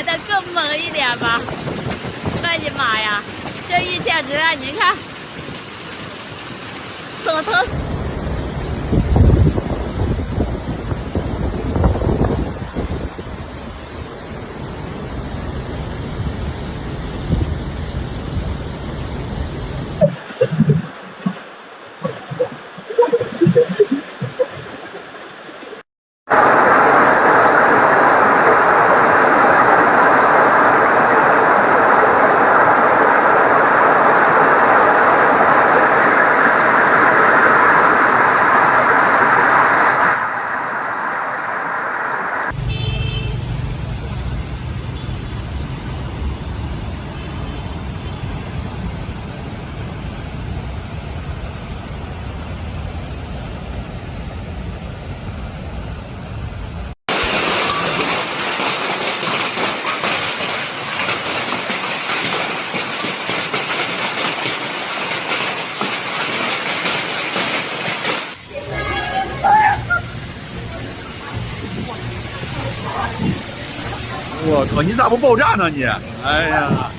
来的更猛一点吧！哎呀妈呀，这一简直啊！你看，整层。我靠！你咋不爆炸呢你？哎呀！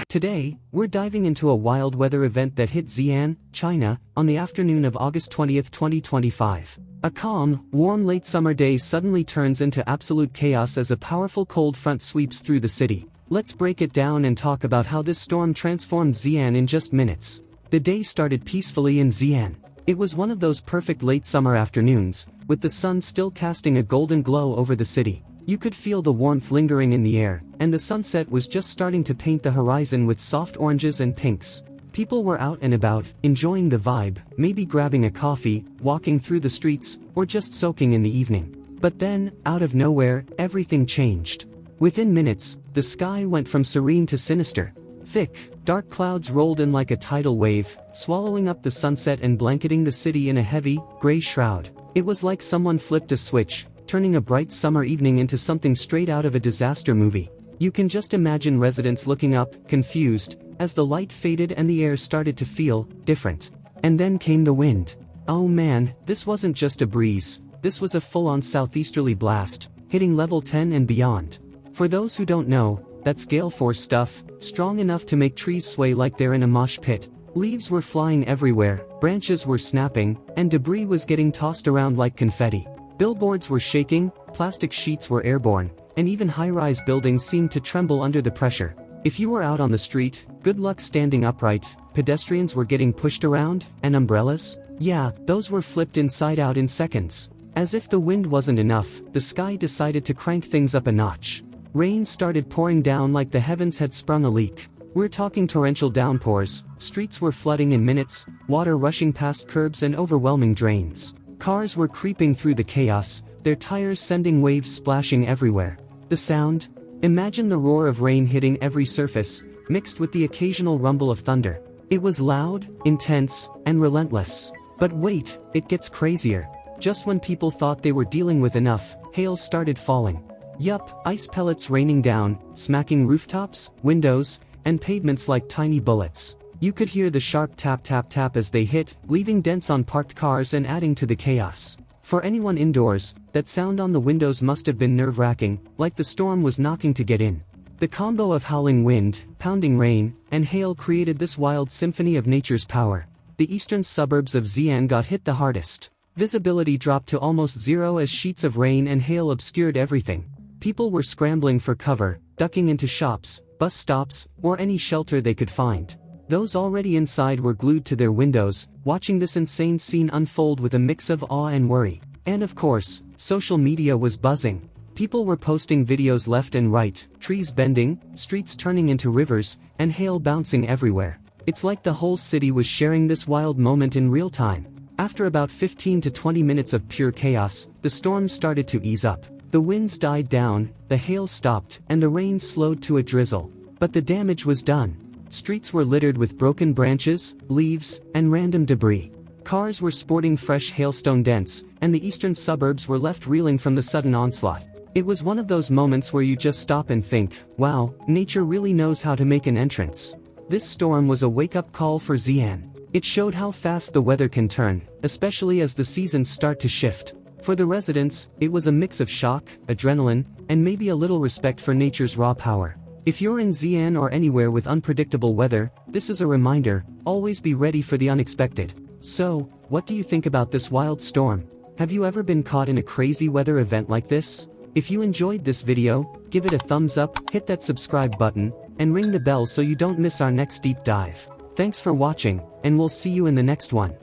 Today, we're diving into a wild weather event that hit Xi'an, China, on the afternoon of August 20, 2025. A calm, warm late summer day suddenly turns into absolute chaos as a powerful cold front sweeps through the city. Let's break it down and talk about how this storm transformed Xi'an in just minutes. The day started peacefully in Xi'an. It was one of those perfect late summer afternoons, with the sun still casting a golden glow over the city. You could feel the warmth lingering in the air, and the sunset was just starting to paint the horizon with soft oranges and pinks. People were out and about, enjoying the vibe, maybe grabbing a coffee, walking through the streets, or just soaking in the evening. But then, out of nowhere, everything changed. Within minutes, the sky went from serene to sinister. Thick, dark clouds rolled in like a tidal wave, swallowing up the sunset and blanketing the city in a heavy, gray shroud. It was like someone flipped a switch, turning a bright summer evening into something straight out of a disaster movie. You can just imagine residents looking up, confused, as the light faded and the air started to feel different. And then came the wind. Oh man, this wasn't just a breeze, this was a full-on southeasterly blast, hitting level 10 and beyond. For those who don't know, that's gale force stuff, strong enough to make trees sway like they're in a mosh pit. Leaves were flying everywhere, branches were snapping, and debris was getting tossed around like confetti. Billboards were shaking, plastic sheets were airborne, and even high-rise buildings seemed to tremble under the pressure. If you were out on the street, good luck standing upright. Pedestrians were getting pushed around, and umbrellas? Yeah, those were flipped inside out in seconds. As if the wind wasn't enough, the sky decided to crank things up a notch. Rain started pouring down like the heavens had sprung a leak. We're talking torrential downpours, streets were flooding in minutes, water rushing past curbs and overwhelming drains. Cars were creeping through the chaos, their tires sending waves splashing everywhere. The sound? Imagine the roar of rain hitting every surface, mixed with the occasional rumble of thunder. It was loud, intense, and relentless. But wait, it gets crazier. Just when people thought they were dealing with enough, hail started falling. Yup, ice pellets raining down, smacking rooftops, windows, and pavements like tiny bullets. You could hear the sharp tap tap tap as they hit, leaving dents on parked cars and adding to the chaos. For anyone indoors, that sound on the windows must have been nerve-wracking, like the storm was knocking to get in. The combo of howling wind, pounding rain, and hail created this wild symphony of nature's power. The eastern suburbs of Xi'an got hit the hardest. Visibility dropped to almost zero as sheets of rain and hail obscured everything. People were scrambling for cover, ducking into shops, bus stops, or any shelter they could find. Those already inside were glued to their windows, watching this insane scene unfold with a mix of awe and worry. And of course, social media was buzzing. People were posting videos left and right, trees bending, streets turning into rivers, and hail bouncing everywhere. It's like the whole city was sharing this wild moment in real time. After about 15 to 20 minutes of pure chaos, the storm started to ease up. The winds died down, the hail stopped, and the rain slowed to a drizzle. But the damage was done. Streets were littered with broken branches, leaves, and random debris. Cars were sporting fresh hailstone dents, and the eastern suburbs were left reeling from the sudden onslaught. It was one of those moments where you just stop and think, wow, nature really knows how to make an entrance. This storm was a wake-up call for Xi'an. It showed how fast the weather can turn, especially as the seasons start to shift. For the residents, it was a mix of shock, adrenaline, and maybe a little respect for nature's raw power. If you're in Xi'an or anywhere with unpredictable weather, this is a reminder, always be ready for the unexpected. So, what do you think about this wild storm? Have you ever been caught in a crazy weather event like this? If you enjoyed this video, give it a thumbs up, hit that subscribe button, and ring the bell so you don't miss our next deep dive. Thanks for watching, and we'll see you in the next one.